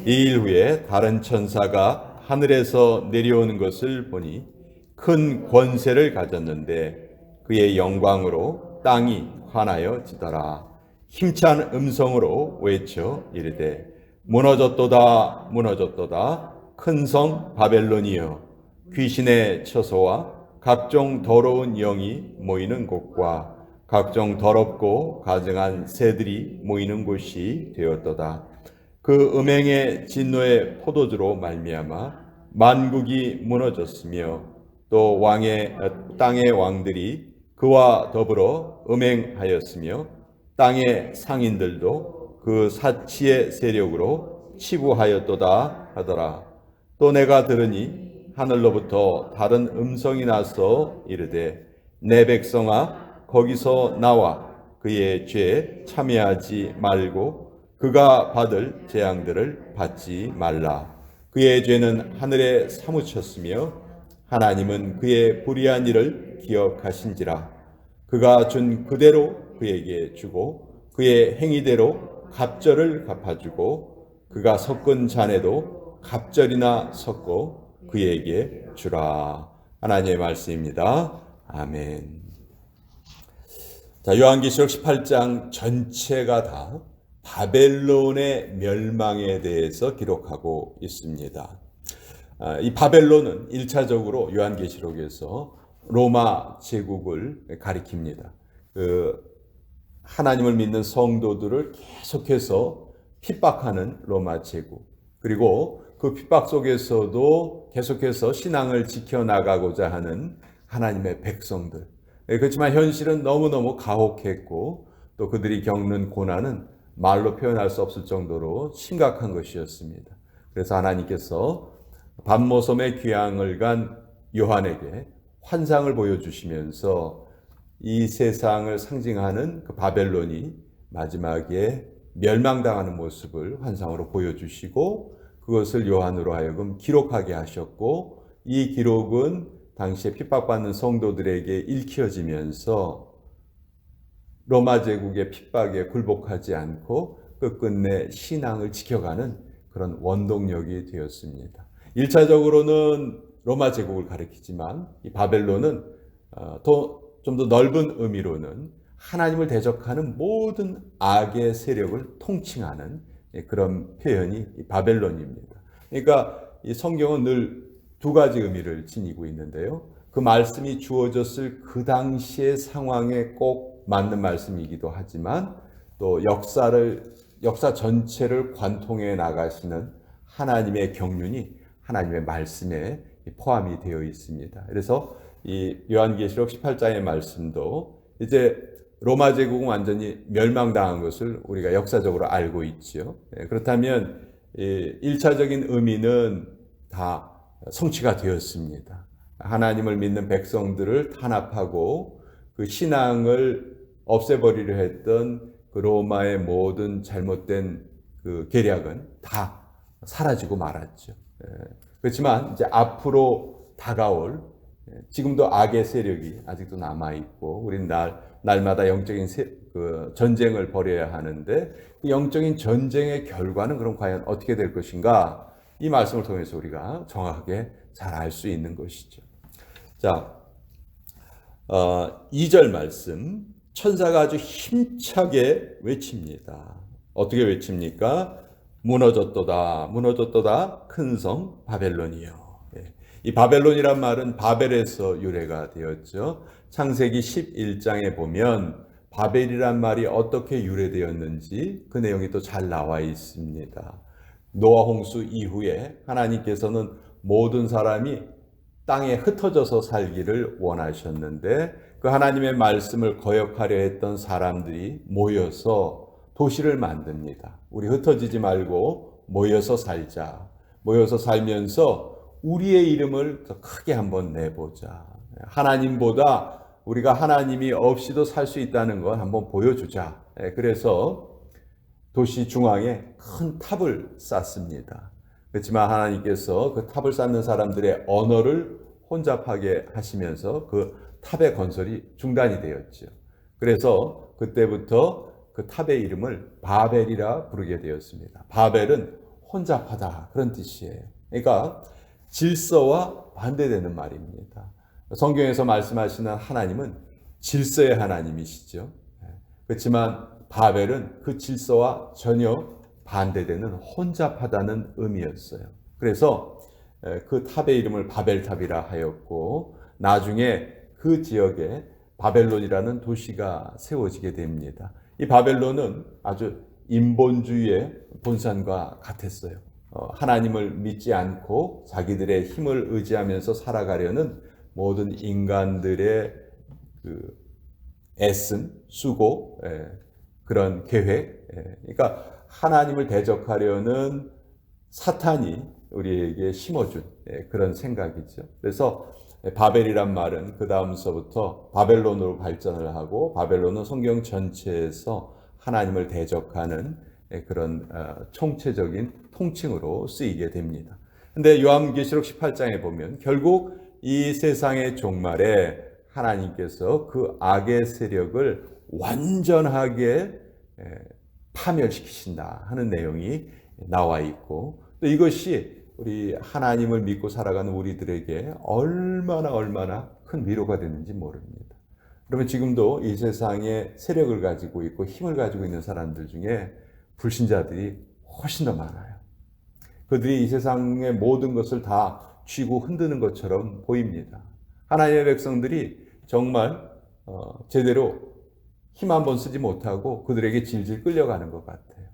2일 후에 다른 천사가 하늘에서 내려오는 것을 보니 큰 권세를 가졌는데 그의 영광으로 땅이 환하여 지더라. 힘찬 음성으로 외쳐 이르되 무너졌도다 무너졌도다 큰 성 바벨론이여 귀신의 처소와 각종 더러운 영이 모이는 곳과 각종 더럽고 가증한 새들이 모이는 곳이 되었도다. 그 음행의 진노의 포도주로 말미암아 만국이 무너졌으며 또 땅의 왕들이 그와 더불어 음행하였으며 땅의 상인들도 그 사치의 세력으로 치부하였도다 하더라. 또 내가 들으니 하늘로부터 다른 음성이 나서 이르되 내 백성아 거기서 나와 그의 죄에 참여하지 말고 그가 받을 재앙들을 받지 말라. 그의 죄는 하늘에 사무쳤으며 하나님은 그의 불의한 일을 기억하신지라. 그가 준 그대로 그에게 주고 그의 행위대로 갑절을 갚아주고 그가 섞은 잔에도 갑절이나 섞고 그에게 주라. 하나님의 말씀입니다. 아멘. 자, 요한계시록 18장 전체가 다 바벨론의 멸망에 대해서 기록하고 있습니다. 이 바벨론은 1차적으로 요한계시록에서 로마 제국을 가리킵니다. 하나님을 믿는 성도들을 계속해서 핍박하는 로마 제국, 그리고 그 핍박 속에서도 계속해서 신앙을 지켜나가고자 하는 하나님의 백성들. 그렇지만 현실은 너무너무 가혹했고 또 그들이 겪는 고난은 말로 표현할 수 없을 정도로 심각한 것이었습니다. 그래서 하나님께서 밤모섬의 귀향을 간 요한에게 환상을 보여주시면서 이 세상을 상징하는 그 바벨론이 마지막에 멸망당하는 모습을 환상으로 보여주시고 그것을 요한으로 하여금 기록하게 하셨고, 이 기록은 당시에 핍박받는 성도들에게 읽혀지면서 로마 제국의 핍박에 굴복하지 않고 끝끝내 신앙을 지켜가는 그런 원동력이 되었습니다. 1차적으로는 로마 제국을 가리키지만 이 바벨론은 좀 더 넓은 의미로는 하나님을 대적하는 모든 악의 세력을 통칭하는 그런 표현이 바벨론입니다. 그러니까 이 성경은 늘 두 가지 의미를 지니고 있는데요. 그 말씀이 주어졌을 그 당시의 상황에 꼭 맞는 말씀이기도 하지만 또 역사 전체를 관통해 나가시는 하나님의 경륜이 하나님의 말씀에 포함이 되어 있습니다. 그래서 이 요한계시록 18장의 말씀도 이제 로마 제국은 완전히 멸망당한 것을 우리가 역사적으로 알고 있죠. 그렇다면 1차적인 의미는 다 성취가 되었습니다. 하나님을 믿는 백성들을 탄압하고 그 신앙을 없애버리려 했던 그 로마의 모든 잘못된 그 계략은 다 사라지고 말았죠. 그렇지만 이제 앞으로 다가올 지금도 악의 세력이 아직도 남아있고 우리는 날마다 영적인 전쟁을 벌여야 하는데 그 영적인 전쟁의 결과는 그럼 과연 어떻게 될 것인가? 이 말씀을 통해서 우리가 정확하게 잘 알 수 있는 것이죠. 자, 2절 말씀, 천사가 아주 힘차게 외칩니다. 어떻게 외칩니까? 무너졌도다 무너졌도다 큰 성 바벨론이요. 이 바벨론이란 말은 바벨에서 유래가 되었죠. 창세기 11장에 보면 바벨이란 말이 어떻게 유래되었는지 그 내용이 또 잘 나와 있습니다. 노아 홍수 이후에 하나님께서는 모든 사람이 땅에 흩어져서 살기를 원하셨는데 그 하나님의 말씀을 거역하려 했던 사람들이 모여서 도시를 만듭니다. 우리 흩어지지 말고 모여서 살자. 모여서 살면서 우리의 이름을 더 크게 한번 내보자. 하나님보다 우리가 하나님이 없이도 살 수 있다는 걸 한번 보여주자. 그래서 도시 중앙에 큰 탑을 쌓습니다. 그렇지만 하나님께서 그 탑을 쌓는 사람들의 언어를 혼잡하게 하시면서 그 탑의 건설이 중단이 되었죠. 그래서 그때부터 그 탑의 이름을 바벨이라 부르게 되었습니다. 바벨은 혼잡하다 그런 뜻이에요. 그러니까 질서와 반대되는 말입니다. 성경에서 말씀하시는 하나님은 질서의 하나님이시죠. 그렇지만 바벨은 그 질서와 전혀 반대되는 혼잡하다는 의미였어요. 그래서 그 탑의 이름을 바벨탑이라 하였고 나중에 그 지역에 바벨론이라는 도시가 세워지게 됩니다. 이 바벨론은 아주 인본주의의 본산과 같았어요. 하나님을 믿지 않고 자기들의 힘을 의지하면서 살아가려는 모든 인간들의 그 애씀, 수고, 그런 계획. 그러니까 하나님을 대적하려는 사탄이 우리에게 심어준 그런 생각이죠. 그래서 바벨이란 말은 그 다음서부터 바벨론으로 발전을 하고 바벨론은 성경 전체에서 하나님을 대적하는 그런 총체적인 통칭으로 쓰이게 됩니다. 근데 요한계시록 18장에 보면 결국 이 세상의 종말에 하나님께서 그 악의 세력을 완전하게 파멸시키신다 하는 내용이 나와 있고 또 이것이 우리 하나님을 믿고 살아가는 우리들에게 얼마나 큰 위로가 되는지 모릅니다. 그러면 지금도 이 세상에 세력을 가지고 있고 힘을 가지고 있는 사람들 중에 불신자들이 훨씬 더 많아요. 그들이 이 세상의 모든 것을 다 쥐고 흔드는 것처럼 보입니다. 하나님의 백성들이 정말 제대로 힘 한 번 쓰지 못하고 그들에게 질질 끌려가는 것 같아요.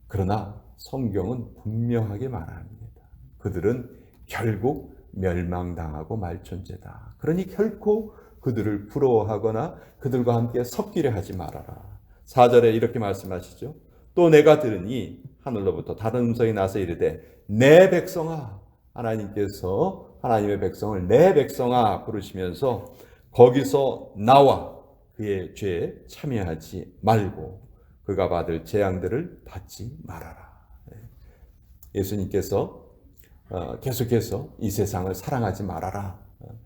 그러나 성경은 분명하게 말합니다. 그들은 결국 멸망당하고 말 존재다. 그러니 결코 그들을 부러워하거나 그들과 함께 섞이려 하지 말아라. 4절에 이렇게 말씀하시죠. 또 내가 들으니 하늘로부터 다른 음성이 나서 이르되 내 백성아, 하나님께서 하나님의 백성을 내 백성아 부르시면서 거기서 나와 그의 죄에 참여하지 말고 그가 받을 재앙들을 받지 말아라. 예수님께서 계속해서 이 세상을 사랑하지 말아라.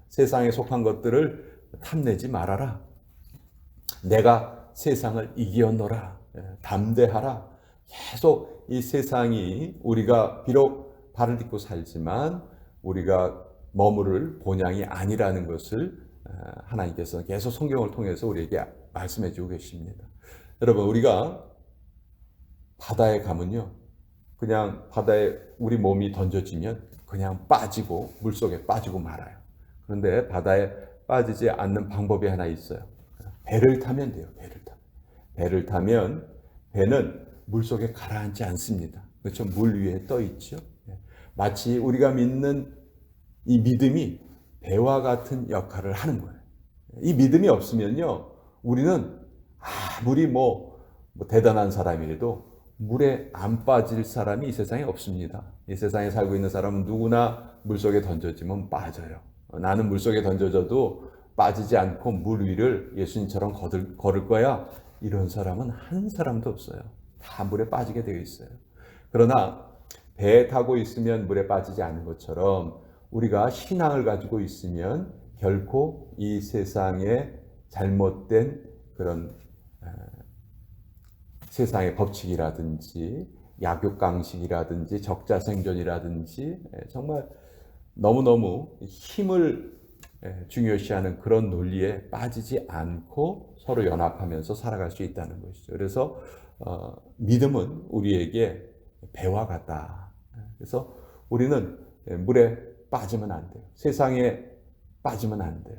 세상에 속한 것들을 탐내지 말아라. 내가 세상을 이기었노라. 담대하라. 계속 이 세상이 우리가 비록 발을 딛고 살지만 우리가 머무를 본향이 아니라는 것을 하나님께서 계속 성경을 통해서 우리에게 말씀해 주고 계십니다. 여러분, 우리가 바다에 가면요, 그냥 바다에 우리 몸이 던져지면 그냥 빠지고 물속에 빠지고 말아요. 그런데 바다에 빠지지 않는 방법이 하나 있어요. 배를 타면 돼요. 배를 타면 배는 물속에 가라앉지 않습니다. 그렇죠? 물 위에 떠 있죠. 마치 우리가 믿는 이 믿음이 배와 같은 역할을 하는 거예요. 이 믿음이 없으면요, 우리는 아무리 뭐 대단한 사람이라도 물에 안 빠질 사람이 이 세상에 없습니다. 이 세상에 살고 있는 사람은 누구나 물속에 던져지면 빠져요. 나는 물속에 던져져도 빠지지 않고 물 위를 예수님처럼 걸을 거야. 이런 사람은 한 사람도 없어요. 다 물에 빠지게 되어 있어요. 그러나 배에 타고 있으면 물에 빠지지 않는 것처럼 우리가 신앙을 가지고 있으면 결코 이 세상에 잘못된 그런 세상의 법칙이라든지 약육강식이라든지 적자생존이라든지 정말 너무너무 힘을 중요시하는 그런 논리에 빠지지 않고 서로 연합하면서 살아갈 수 있다는 것이죠. 그래서 믿음은 우리에게 배와 같다. 그래서 우리는 물에 빠지면 안 돼요. 세상에 빠지면 안 돼요.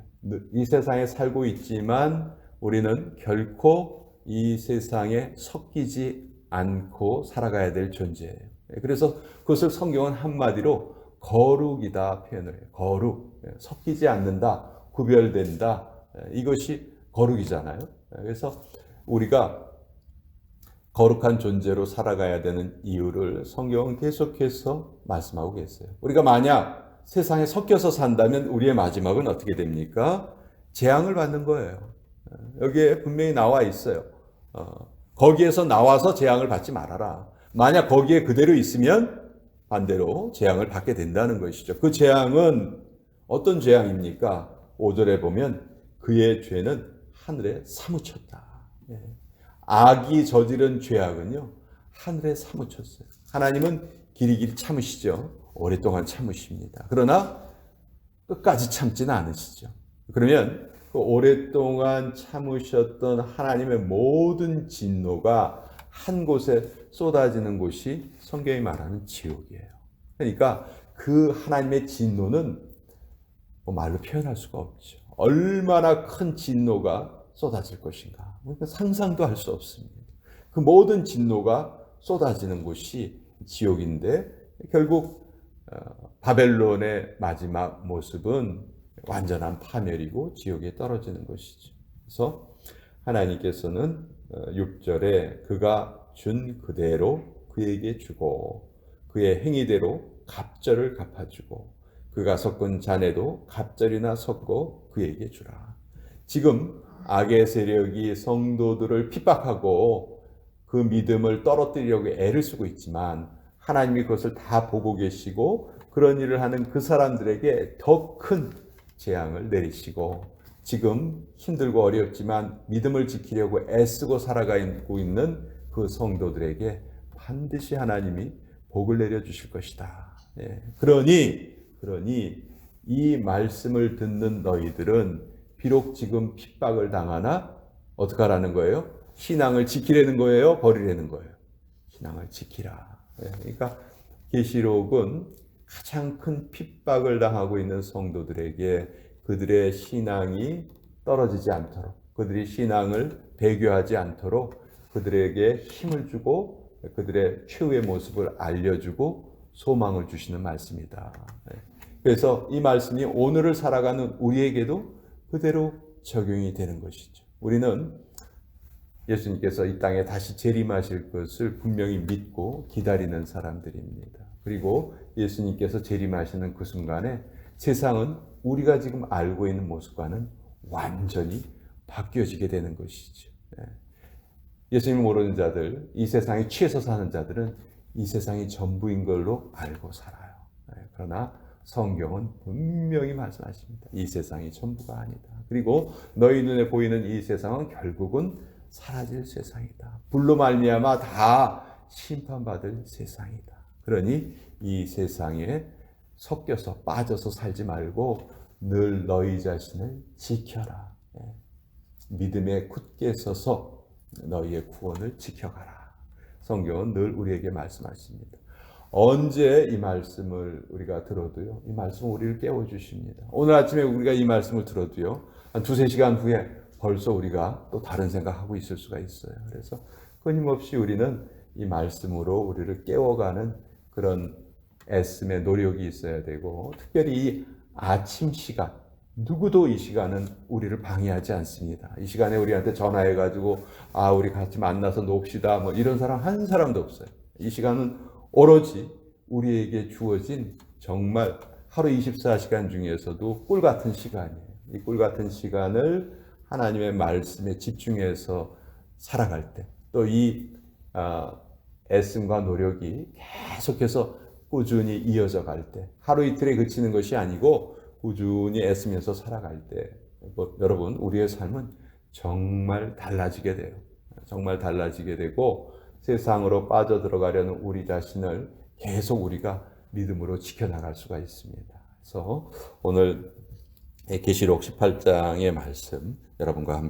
이 세상에 살고 있지만 우리는 결코 이 세상에 섞이지 않고 살아가야 될 존재예요. 그래서 그것을 성경은 한마디로 거룩이다 표현을 해요. 거룩. 섞이지 않는다. 구별된다. 이것이 거룩이잖아요. 그래서 우리가 거룩한 존재로 살아가야 되는 이유를 성경은 계속해서 말씀하고 계세요. 우리가 만약 세상에 섞여서 산다면 우리의 마지막은 어떻게 됩니까? 재앙을 받는 거예요. 여기에 분명히 나와 있어요. 거기에서 나와서 재앙을 받지 말아라. 만약 거기에 그대로 있으면 반대로 재앙을 받게 된다는 것이죠. 그 재앙은 어떤 재앙입니까? 5절에 보면 그의 죄는 하늘에 사무쳤다. 악이 저지른 죄악은요, 하늘에 사무쳤어요. 하나님은 길이길이 참으시죠. 오랫동안 참으십니다. 그러나 끝까지 참지는 않으시죠. 그러면 그 오랫동안 참으셨던 하나님의 모든 진노가 한 곳에 쏟아지는 곳이 성경이 말하는 지옥이에요. 그러니까 그 하나님의 진노는 말로 표현할 수가 없죠. 얼마나 큰 진노가 쏟아질 것인가. 상상도 할 수 없습니다. 그 모든 진노가 쏟아지는 곳이 지옥인데 결국 바벨론의 마지막 모습은 완전한 파멸이고 지옥에 떨어지는 것이죠. 그래서 하나님께서는 6절에 그가 준 그대로 그에게 주고 그의 행위대로 갑절을 갚아주고 그가 섞은 잔에도 갑절이나 섞어 그에게 주라. 지금 악의 세력이 성도들을 핍박하고 그 믿음을 떨어뜨리려고 애를 쓰고 있지만 하나님이 그것을 다 보고 계시고 그런 일을 하는 그 사람들에게 더 큰 재앙을 내리시고 지금 힘들고 어렵지만 믿음을 지키려고 애쓰고 살아가고 있는 그 성도들에게 반드시 하나님이 복을 내려주실 것이다. 그러니 이 말씀을 듣는 너희들은 비록 지금 핍박을 당하나 어떻게 하라는 거예요? 신앙을 지키라는 거예요? 버리라는 거예요? 신앙을 지키라. 그러니까 계시록은 가장 큰 핍박을 당하고 있는 성도들에게 그들의 신앙이 떨어지지 않도록 그들이 신앙을 배교하지 않도록 그들에게 힘을 주고 그들의 최후의 모습을 알려주고 소망을 주시는 말씀이다. 그래서 이 말씀이 오늘을 살아가는 우리에게도 그대로 적용이 되는 것이죠. 우리는 예수님께서 이 땅에 다시 재림하실 것을 분명히 믿고 기다리는 사람들입니다. 그리고 예수님께서 재림하시는 그 순간에 세상은 우리가 지금 알고 있는 모습과는 완전히 바뀌어지게 되는 것이죠. 예수님을 모르는 자들, 이 세상에 취해서 사는 자들은 이 세상이 전부인 걸로 알고 살아요. 그러나 성경은 분명히 말씀하십니다. 이 세상이 전부가 아니다. 그리고 너희 눈에 보이는 이 세상은 결국은 사라질 세상이다. 불로 말미암아 다 심판받을 세상이다. 그러니 이 세상에 섞여서 빠져서 살지 말고 늘 너희 자신을 지켜라. 믿음에 굳게 서서 너희의 구원을 지켜가라. 성경은 늘 우리에게 말씀하십니다. 언제 이 말씀을 우리가 들어도요, 이 말씀은 우리를 깨워주십니다. 오늘 아침에 우리가 이 말씀을 들어도요, 한 2-3시간 후에 벌써 우리가 또 다른 생각하고 있을 수가 있어요. 그래서 끊임없이 우리는 이 말씀으로 우리를 깨워가는 그런 애씀의 노력이 있어야 되고, 특별히 이 아침 시간, 누구도 이 시간은 우리를 방해하지 않습니다. 이 시간에 우리한테 전화해가지고 우리 같이 만나서 놉시다 뭐 이런 사람 한 사람도 없어요. 이 시간은 오로지 우리에게 주어진 정말 하루 24시간 중에서도 꿀 같은 시간이에요. 이 꿀 같은 시간을 하나님의 말씀에 집중해서 살아갈 때, 또 이 애씀과 노력이 계속해서 꾸준히 이어져 갈 때, 하루 이틀에 그치는 것이 아니고 꾸준히 애쓰면서 살아갈 때, 여러분, 우리의 삶은 정말 달라지게 돼요. 정말 달라지게 되고 세상으로 빠져들어가려는 우리 자신을 계속 우리가 믿음으로 지켜나갈 수가 있습니다. 그래서 오늘 계시록 18장의 말씀 여러분과 함께